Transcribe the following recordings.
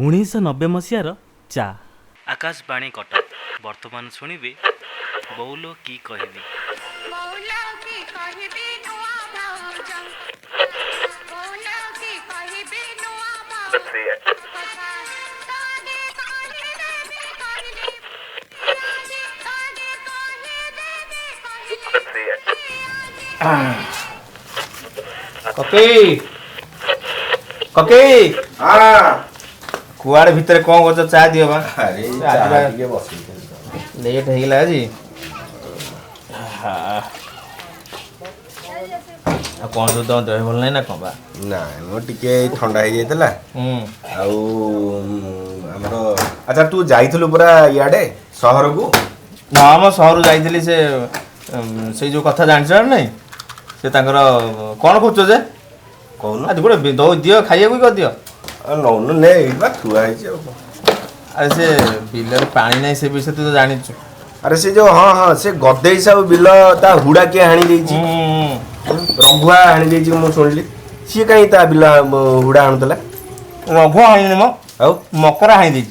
1990 मसीहार चा आकाशवाणी कटक वर्तमान शुणिबे बौलो की कहबी कके कके कुआड़े भितर कौन कर चाह दियो बा अरे चाह टिके बसी लेट हो गला जी कौन तो देह भल नहीं ना कौन बा ना मो टिके ठंडा हो जाइतला आउ हमरो अच्छा तू जाइथलु पूरा याडे शहर को ना हम शहर जाइथिली से जो कथा जानछ नहीं से तांकर कौन खोजो जे कहू आज गोटे दो दियो खाइया को कर दियो नौनु ने बा थुआ है अरे से बिलर पानी नहीं से विषय तू तो जानी छु अरे से जो हाँ हाँ से गदेई सब बिल ता हुड़ा के हाणी देछि रघुआ हाणी देछि मु सुनली सी कहीं ता बिल हुड़ा हाणुतला रघु हाणी म आउ मकरा हाणी दी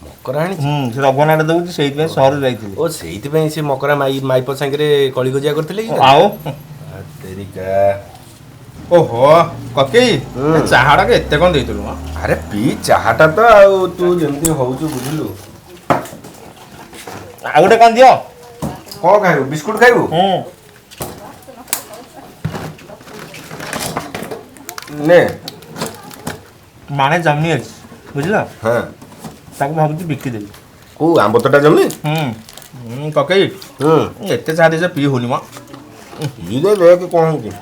मकरा हाणी से रघु नाटा दउछि सेहि पे शहर जाइथिली ओ सेहिति पे से मकरा माइप संगे कଳି गजिया करथिले कि आओ तेरी का ओहो कके चाहाड़ा के एते कोन देइतलु म अरे पी चाहटा तो आउ तू जेमती होउछु बुझलु आ गोटे कान दियो कौन खाइबू बिस्कुट खाइबू ने माने जमनी अछि बुझला हाँ ताको भाबुची बिक्री देबी को आंब तोटा जमी कके एते चाह दे से पी होनी म ई दे के कौन की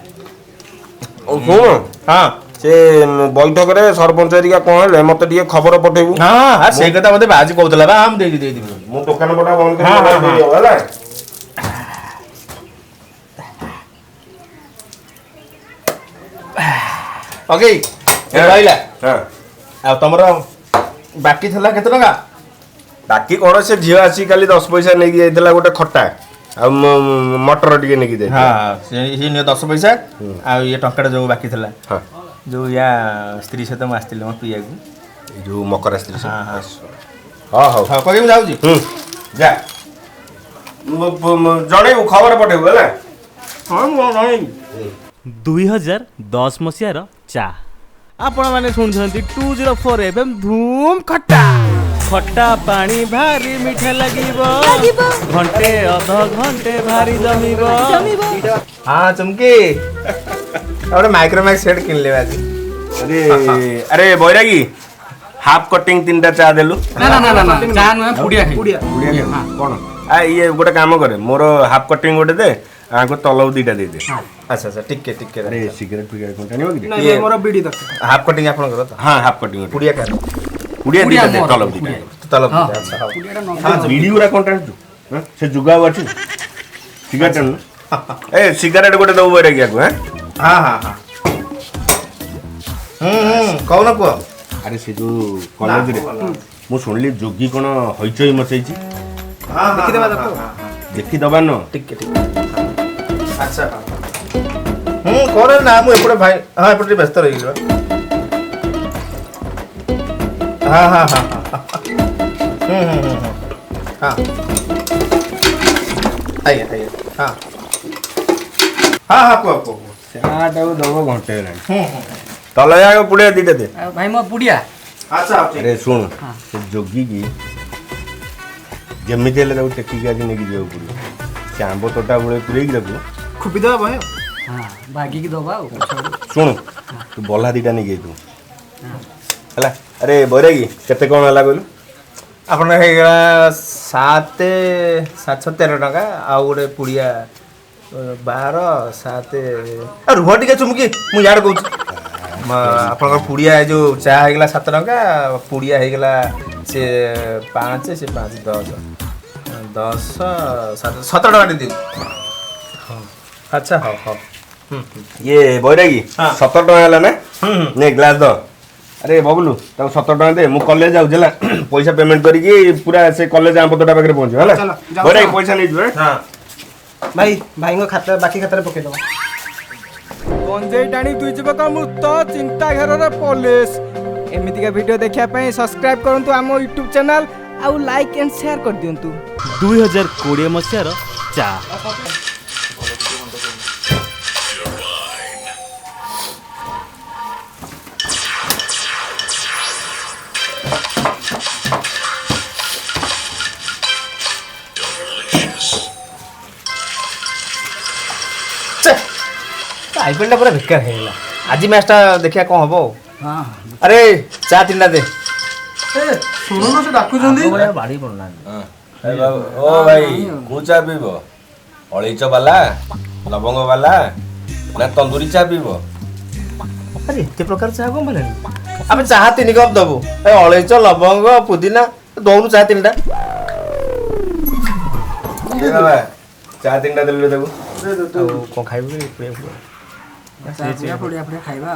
ओ सुन हां से बैठक रे सरपंच एरिया कौन हेले मते टिके खबर पठेबू हां हां से कथा मते बाजी कहतला बा हम दे दी मु दुकान पटा बंद कर हाँ, हाँ, हाँ। दियो होला ओके ए रहिला हां आ तमरो बाकी थला केते टका बाकी कोन से झियो आसी खाली 10 पैसा नेकी जाइतला गोटे खट्टा आ मटर टिके नेकी जाइतला हां से ने 10 पैसा आ ये टंकाटा जो बाकी थला हां जो या स्त्री सहित म आस्तिले म पिया को ए जो मकर स्त्री से हां हां हां हां हां कके जाउजी जा जणे खबर पठेबू होला हां मो नहीं 2010 मसीहार चा आपण माने सुनछंती 204 एफएम धूम खट्टा खट्टा पानी भारी मीठा लागिबो घंटे अध घंटे भारी जमिबो हां चमके और माइक्रोमैक्स सेट किन लेबा जी अरे अरे बैरागी हाफ कटिंग तीनटा चा देलु ना ना ना ना चाह नुहे पुड़िया खाई बुढ़िया कौन आ ये गोटे काम करे मोर हाफ कटिंग गोटे दे आको तलव दीटा दे दे अच्छा अच्छा टिके अरे सिगरेट फिगरेट कोन टानियो कि नहीं मोर बीड़ी दरकार हाफ कटिंग आपन करो तो हां हाफ कटिंग गोटे पुड़िया का बुढ़िया दीटा दे तलव दीटा तलब हाँ। अच्छा हां पुड़िया न हां वीडियो रा कोन टानु से जुगाव अछि सिगरेट टानु ए सिगरेट गोटे दउ बैरागी को हैं हां हां हां कौन को अरे से जो कॉलेज रे मु सुनली जोगी कोन होइचई मचैची हां देखि देबा दरकार देखि दबा न टिके अच्छा करे ना मु एपटे भाई हां एपटे व्यस्त रही गयो हां हां हां हां आइए आइए हां हां हां को चाटा दबो घंटे रे तले जाके पुड़िया दीटा दे भाई मो पुड़िया अच्छा अरे सुन से जोगी की जेमिति हेले ताको टेकी आगे नेकी जाऊ पड़ियो से आंब तोटा बुले पुरेई रखू खुपी देबा भाई हां बागी की दबा सुन तू बल्ला दीटा नेकी तू हला अरे बैरागी केते कोन हला कहलु आपण हे गला 7 13 टका आ गोटे पुड़िया 12 7 आ रुह टिके चुमकी मु यार कहू आपन पुड़िया जो चा हे गला 7 टका पुड़िया हे गला से 5 से 5 10 10 7 टका दे अच्छा हां हां ये बैरागी हाँ। 17 टका हला ना ने ग्लास दो अरे बबलू ताको 17 टका दे मु कॉलेज जाऊ जला पैसा पेमेंट करी पूरा से कॉलेज आंब तोटा पाखरे पहुंच हला चलो, जाओ, बैरागी जाओ। पैसा नै जो हां भाई भाई को खाता बाकी खाता रे पके दबा गंजेई टाणी तुई जीव का मुक्त चिंता घेर रे पुलिस एमितिका वीडियो देखिया पई सब्सक्राइब करंतु आम यूट्यूब चैनल आउ लाइक एंड शेयर कर दियंतु 2020 मसीहार चा आईपीएल पूरा बेकार है आज मैचटा देखिया कौन हम हाँ अरे चा तीन दे ଶୁଣୁନ ସେ ଡାକୁଛନ୍ତି बाड़ी पड़ना ओ भाई को चा पीब अळैच वाला लवंग वाला ना तंदूरी चा पीब अरे इतने प्रकार चाह कौन बने अब चाह तीन कप दबु अलैच लवंग पुदीना दौनु चाह तीन टा चा तीन टा देले देबो कौन खाइबु ପଡ଼ିଆ ପଡ଼ିଆ ଖାଇବା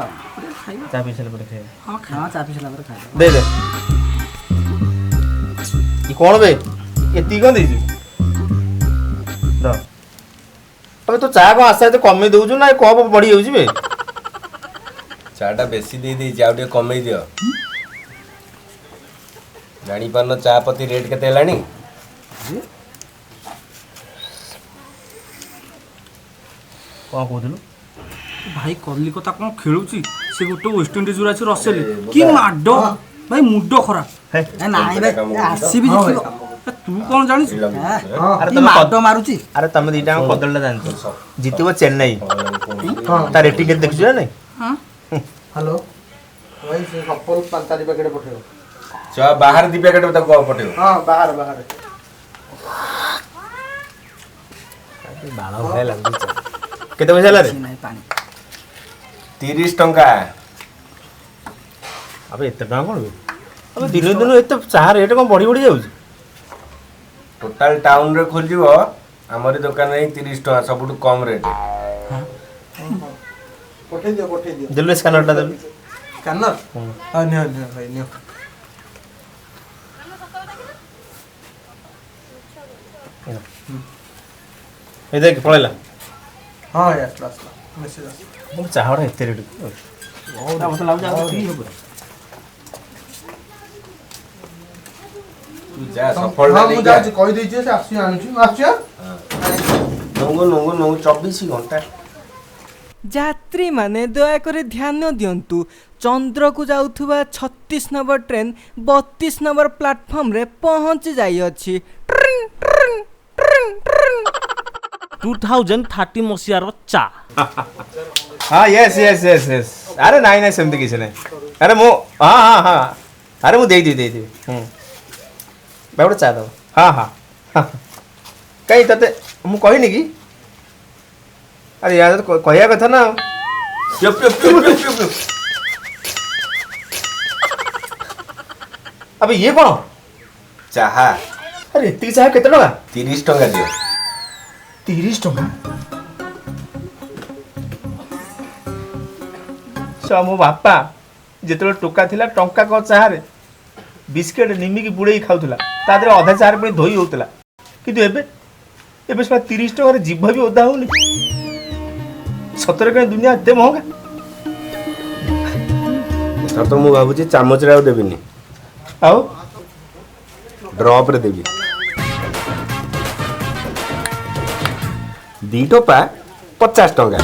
चा पी सारे पड़े खाइबु ହଁ ଖାଇବା ଚା ପିଇ ସାରିଲା ପରେ ଖାଇବା दे दे ये कौन बे एती कौन देजु द अबे तो चाह को आस्ते आस्ते कमी दउजु ना कप बढ़ी जाउछि बे चा टा बेसी दे दे जा उठे कमई दियो जानी पान चा पत्ती रेट केते हेलानी कौन कहथुलु भाई कलिकता कौन खेलुची से गोटे वेस्ट इंडिज रो अछि रसेल की माडो भाई मुंडो खराब ନାଇଁ ଭାଇ ଆସିବି ଜିତିବ तू कौन जानिस अरे କି तुम ମାଡ ମାରୁଛି अरे तुम दीटा बदलटा जानतो जितबो चेन्नई ता रेटिंग के देखछु ना हां ହ୍ୟାଲୋ ଭାଇ ସେ ସପଲ 5 ପ୍ୟାକେଟ ପଠେଇବ चा बाहर दी पैकेट तक पटेओ ହଁ ବାହାର ବାହାର बाळ भय लागुछ केते पैसा ला रे ନାଇଁ ପାଣି 30 टंका अबे एते टका कोन बे अबे दिन दिन एते चाह रेट कोन बढ़ी बढ़ी जाउछ टोटल टाउन रे खोल जीवो हमरी दुकान रे 30 टका सबुटु कम रेट ପଠେଇ ଦିଅ दिल्ली स्कैनर टा दे ସ୍କାନର ହଁ ନିଅ ନିଅ ଭାଇ ନିଅ ए देख पळेला ହଁ ଆସିଲା ଆସିଲା ମେସେଜ ଆସିଲା मो चाह रे एते रेट ता मत लागु जा फ्री हो तू जा सफल ହଁ ले ମୁଁ जा ଯାଉଛି କହିଦେଇଛି ସେ ଆସୁଛି ଆଣୁଛି ମୁଁ ଆସୁଛି नंगो 24 घंटा ଯାତ୍ରୀ ମାନେ ଦୟାକରି ଧ୍ୟାନ ଦିଅନ୍ତୁ ଚନ୍ଦ୍ର କୁ ଯାଉଥିବା 36 ନମ୍ବର ଟ୍ରେନ୍ 32 ନମ୍ବର ପ୍ଲାଟଫର୍ମ ରେ ପହଞ୍ଚି ଯାଇଅଛି 2030 मसीहार चा हां यस यस यस यस अरे नाही नाही सेमती किछ नाही अरे मो हां हां हां अरे मु दे दी बाबू चा दो हां हां कहीं तते मु कहिनी की अरे यार तो कहिया कथा ना चुप चुप चुप चुप चुप अबे ये कौन चाहा अरे इतनी चाह केते टका 30 टंका दियो 30 टका सा मो बापा जेतलो टोका थिला टंका को चाह रे बिस्किट निमिकी बुड़ेई खाउतला ता देरे अधा चाह पे धोई होतला किंतु एबे एबे सा 30 टका रे जीभ भी ओदा होनी सतरे के दुनिया एते महंगा सर तो मु भाबुची चामच रे देबिनी आओ ड्रॉप रे देबी 2 टोपा 50 टंका